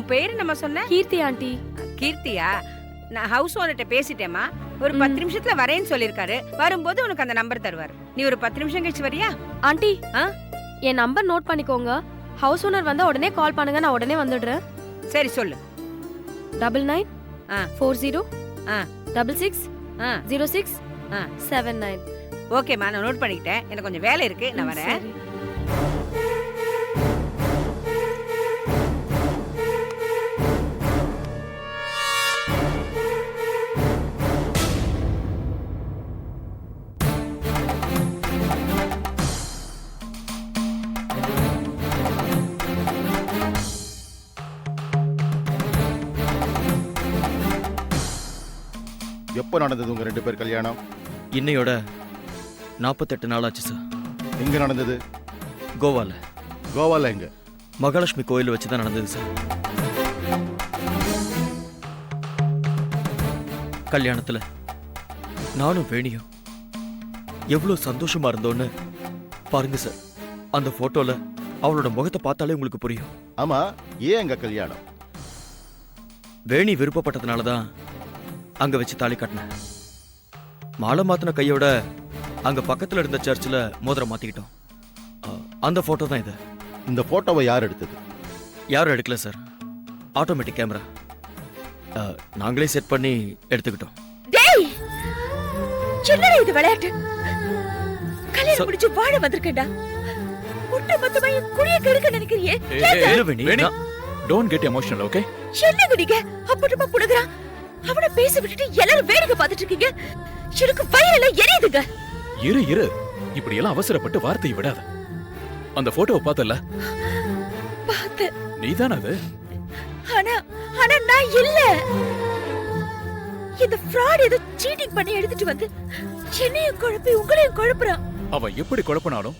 உன் பேரு நம்ம சொன்ன கீர்த்தி ஆண்டி. கீர்த்தியா? நான் ஹவுஸ் ஓனர்ட்ட பேசிட்டேமா. ஒரு 10 நிமிஷத்துல வரேன்னு சொல்லிருக்காரு. வரும்போது உனக்கு அந்த நம்பர் தருவார். நீ ஒரு 10 நிமிஷம் கழிச்சு வரியா? ஆண்டி என் நம்பர் நோட் பண்ணிக்கோங்க. ஹவுஸ் ஓனர் வந்தா உடனே கால் பண்ணுங்க, நான் உடனே வந்துடுறேன். சரி சொல்லு. 99 40 ஆ 66 06 79. ஓகேம்மா, நான் நோட் பண்ணிக்கிட்டேன். எனக்கு கொஞ்சம் வேலை இருக்கு, நான் வரேன். சரி. எப்போ நடந்தது உங்க 2 பேர் கல்யாணம்? இன்னையோட 48 நாள் ஆச்சு சார். எங்க நடந்தது? கோவால. கோவால எங்க? மகாலட்சுமி கோயில் வச்சு தான் நடந்தது சார். கல்யாணத்துல நானும் வேணியும் எவ்வளவு சந்தோஷமா இருந்தோன்னு பாருங்க சார். அந்த போட்டோல அவளோட முகத்தை பார்த்தாலே உங்களுக்கு புரியும். ஆமா, ஏன் எங்க கல்யாணம்? வேணி விருப்பப்பட்டதுனாலதான் அங்க வச்சு தாலி கட்டினேன். மாலை மாத்தின கையோட அங்க பக்கத்துல இருந்த சர்ச்சில் மோதிரம் மாத்திக்கிட்டோம். அந்த போட்டோ தான் இது. இந்த போட்டோவை யார் எடுத்தது? யாரும் எடுக்கல சார். ஆட்டோமேட்டிக் கேமரா நாங்களே செட் பண்ணி எடுத்துக்கிட்டோம். டேய், என்னடா இது விளையாட்டு? கல்யாணம் முடிச்சு வாழ வந்திருக்கேன்டா. ஒட்ட மொத்தமா குடிய கெடுக்க நினைக்கிறியே? வேணி, Don't get emotional, okay? என்ன குடிக்க அப்பட்டமா புடுங்கறான். அவனை பேச விட்டுட்டு எல்லாரும் வேடிக்கை பார்த்துட்டு இருக்கீங்க. எனக்கு வயிறெல்லாம் எரியுதுங்க. இரு இப்படி எல்லாம் அவசரப்பட்டு வார்த்தையை விடாத. அந்த போட்டோவை பார்த்தல? பார்த்த. நீதான அது? ஆனா நான் இல்ல. இந்த ஃப்ராட் ஏதோ சீட்டிங் பண்ணி எடுத்துட்டு வந்து என்னையும் குழப்பி உங்களையும் குழப்புறான். அவன் எப்படி குழப்பினாலும்,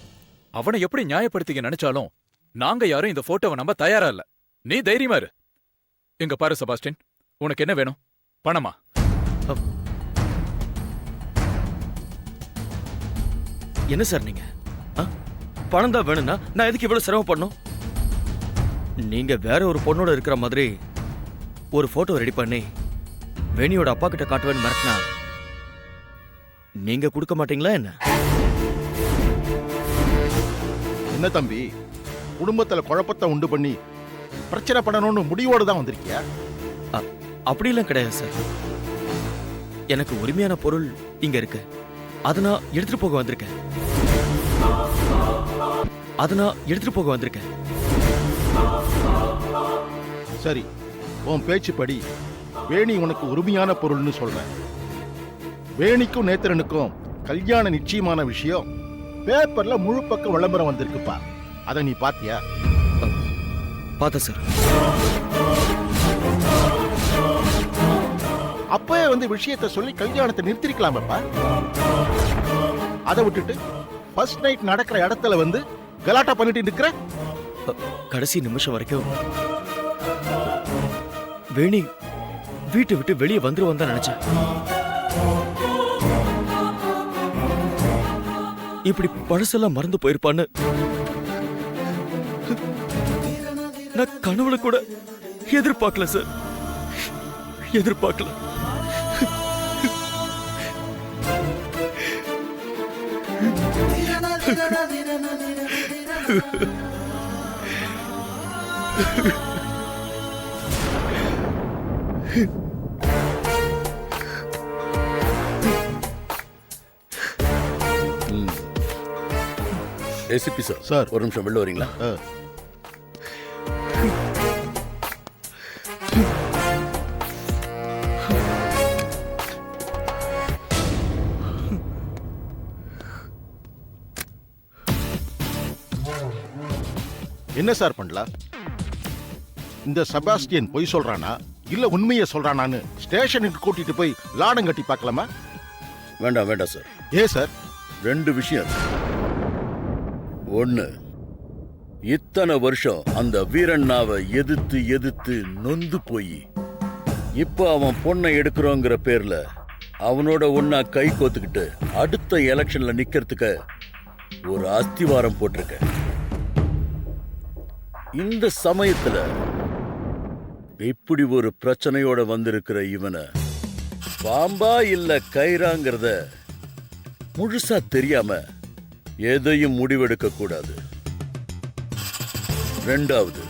அவனை எப்படி நியாயப்படுத்திக்க நினைச்சாலும், நாங்க யாரும் இந்த போட்டோவை நம்ப தயாரா இல்ல. நீ தைரியமா இரு. இங்க பாரு செபாஸ்டின், உனக்கு என்ன வேணும்? பணமா? என்ன சார் நீங்க? பணம் தான் வேணும்னா நான் எதுக்கு இவ்வளவு சிரமப்படணும்? நீங்க வேற ஒரு பொண்ணோட இருக்கிற மாதிரி ஒரு போட்டோ ரெடி பண்ணி வேணியோட அப்பா கிட்ட காட்டுவேன்னு மிரட்டினா நீங்க கொடுக்க மாட்டீங்களா என்ன? என்ன தம்பி, குடும்பத்துல குழப்பத்தை உண்டு பண்ணி பிரச்சனை பண்ணணும்னு முடிவோடு தான் வந்திருக்கியா? அப்படிலாம் கிடையாது சார். எனக்கு உரிமையான பொருள் இங்க இருக்கு. அதை நான் எடுத்துட்டு போக வந்திருக்கேன். சரி, உன் பேச்சுப்படி வேணி உனக்கு உரிமையான பொருள்னு சொல்றேன். வேணிக்கும் நேத்திரனுக்கும் கல்யாண நிச்சயமான விஷயம் பேப்பர்ல முழு பக்கம் விளம்பரம் வந்திருக்குப்பா. அதை நீ பாத்தியா? பார்த்த சார். அப்பவே வந்து விஷயத்தை சொல்லி கல்யாணத்தை நிறுத்திருக்கலாமப்பா. அதை விட்டுட்டு ஃபர்ஸ்ட் நைட் நடக்கிற இடத்துல வந்து கலாட்டா பண்ணிட்டு நிக்கிற. கடைசி நிமிஷம் வரைக்கும் வேணி வீட்டை விட்டு வெளியே வந்துருவான் தான் நினைச்சேன். இப்படி பழசெல்லாம் மறந்து போயிருப்பான்னு நான் கனவுல கூட எதிர்பார்க்கல சார். எதிர்பார்க்கல. ACP sir. சார், ஒரு நிமிஷம் வெளில வரீங்களா? என்ன சார் பண்ணலாம்? இந்த செபாஸ்டியன் பொய் சொல்றானா இல்ல உண்மையை சொல்றானான்னு ஸ்டேஷனுக்கு கூட்டிட்டு போய் லாடம் கட்டி பார்க்கலாமா? வேண்டாம் சார். ஏன் சார்? 2 விஷயம். ஒண்ணு, இத்தனை வருஷம் அந்த வீரண்ணாவை எதிர்த்து நொந்து போய் இப்ப அவன் பொண்ணை எடுக்கிறோங்கிற பேர்ல அவனோட ஒன்னா கை கோத்துக்கிட்டு அடுத்த எலெக்ஷன்ல நிக்கிறதுக்கு ஒரு அஸ்திவாரம் போட்டிருக்க. இந்த சமயத்துல இப்படி ஒரு பிரச்சனையோட வந்திருக்கிற இவனை பாம்பா இல்ல கயிறாங்கிறத முழுசா தெரியாம எதையும் முடிவெடுக்க கூடாது. ரெண்டாவது,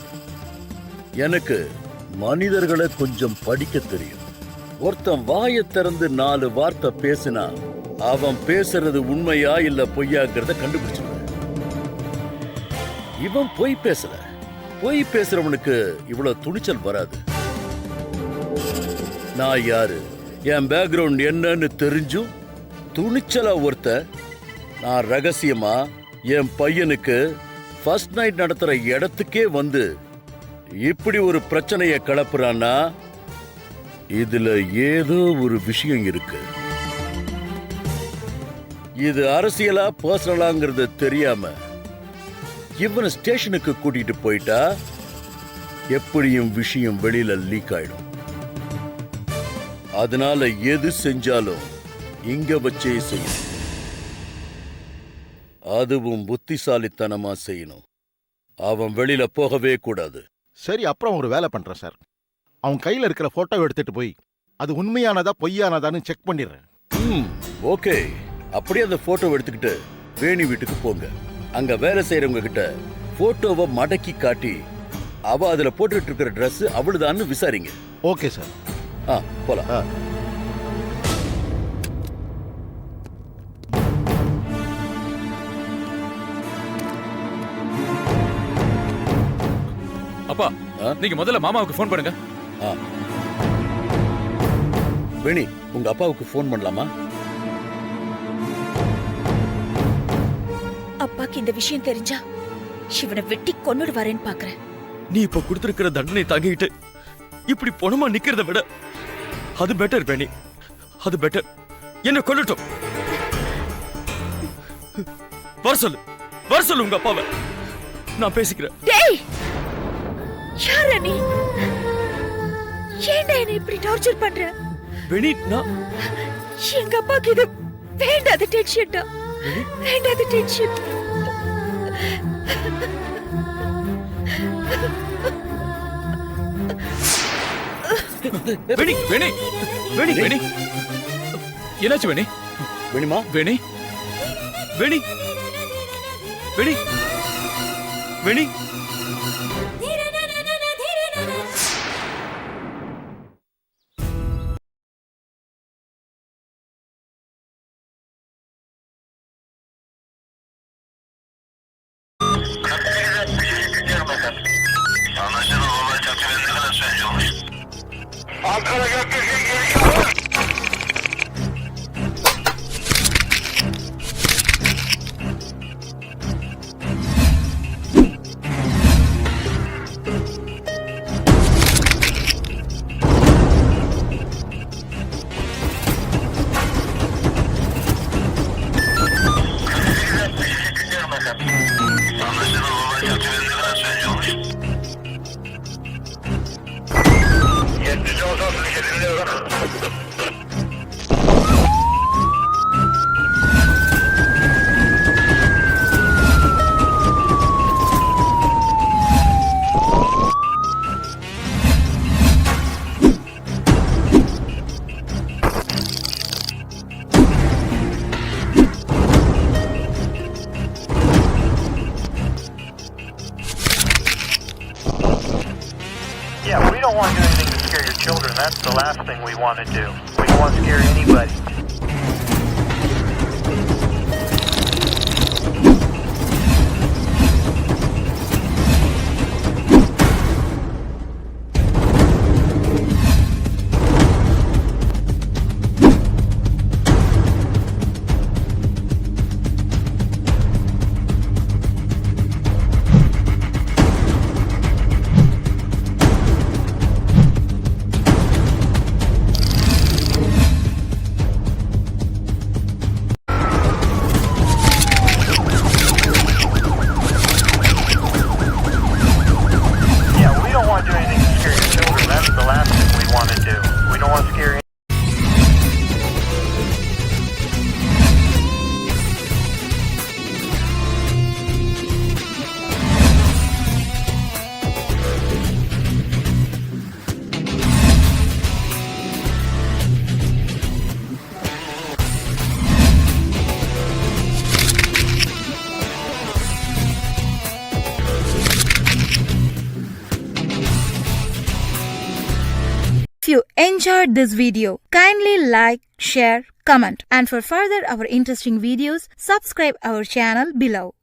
எனக்கு மனிதர்களை கொஞ்சம் படிக்க தெரியும். ஒருத்தன் வாயை திறந்து 4 வார்த்தை பேசினா அவன் பேசுறது உண்மையா இல்ல பொய்யாங்கிறத கண்டுபிடிச்சிருவேன். இவன் பொய் பேசல. பொய் பேசுறவனுக்கு இவ்வளவு துணிச்சல் வராது. நான் யாரு, என் பேக்ரவுண்ட் என்னன்னு தெரிஞ்சும் துணிச்சலா ஒருத்தன் நான் ரகசியமா என் பையனுக்கு ஃபர்ஸ்ட் நைட் நடத்துற இடத்துக்கே வந்து இப்படி ஒரு பிரச்சனையை கிளப்புறான்னா இதுல ஏதோ ஒரு விஷயம் இருக்கு. இது அரசியலா பர்சனலாங்கிறது தெரியாம இவனை ஸ்டேஷனுக்கு கூட்டிட்டு போயிட்டா எப்படியும் விஷயம் வெளியில லீக் ஆயிடும். அதனால எது செஞ்சாலும் இங்க வச்சே செய்யணும். அதுவும் புத்திசாலித்தனமா செய்யணும். அவன் வெளியில போகவே கூடாது. சரி, அப்புறம் ஒரு வேலை பண்றேன் சார். அவன் கையில இருக்கிற போட்டோ எடுத்துட்டு போய் அது உண்மையானதா பொய்யானதான்னு செக் பண்ணிடுறேன். ஓகே. அப்படியே அந்த போட்டோ எடுத்துக்கிட்டு வேணி வீட்டுக்கு போங்க. அங்க வேலை செய்யறவங்க கிட்ட போட்டோவை மடக்கி காட்டி அவ அதுல போட்டுட்டு இருக்கிற Dress அவளுதான்னு விசாரிங்க. Okay sir. போலாம். அப்பா, நீங்க முதல்ல மாமாவுக்கு ஃபோன் பண்ணுங்க. வேணி, உங்க அப்பாவுக்கு ஃபோன் பண்ணலாமா? அப்பாக்கு இந்த விஷயம் தெரிஞ்சா இவனை வெட்டி கொன்னுடுவாரேன்னு பாக்குறேன். நீ இப்ப கொடுத்திருக்கிற தண்டனை தாங்கிட்டு இப்படி பொணமா நிக்கிறத விட அது பெட்டர் வேணி, அது பெட்டர். என்ன கொல்லட்டும். வர சொல்லு உங்க அப்பாவை. நான் பேசிக்கிறேன். டேய், யாரா நீ? ஏன்டா என்ன இப்படி டார்ச்சர் பண்ற? வேணி, நான் எங்க அப்பாக்கு இது வேண்டாத டென்ஷன் தான். வேண்டாத டென்ஷன். வேணி, வேணி, வேணி, வேணி. என்னாச்சு வேணி? வேணிமா? வேணி, வேணி, வேணி, வேணி. Yeah, we don't want to do anything to scare your children. That's the last thing we want to do. We don't want to scare anybody. you enjoyed this video, kindly like, share, comment, and for further our interesting videos, subscribe our channel below.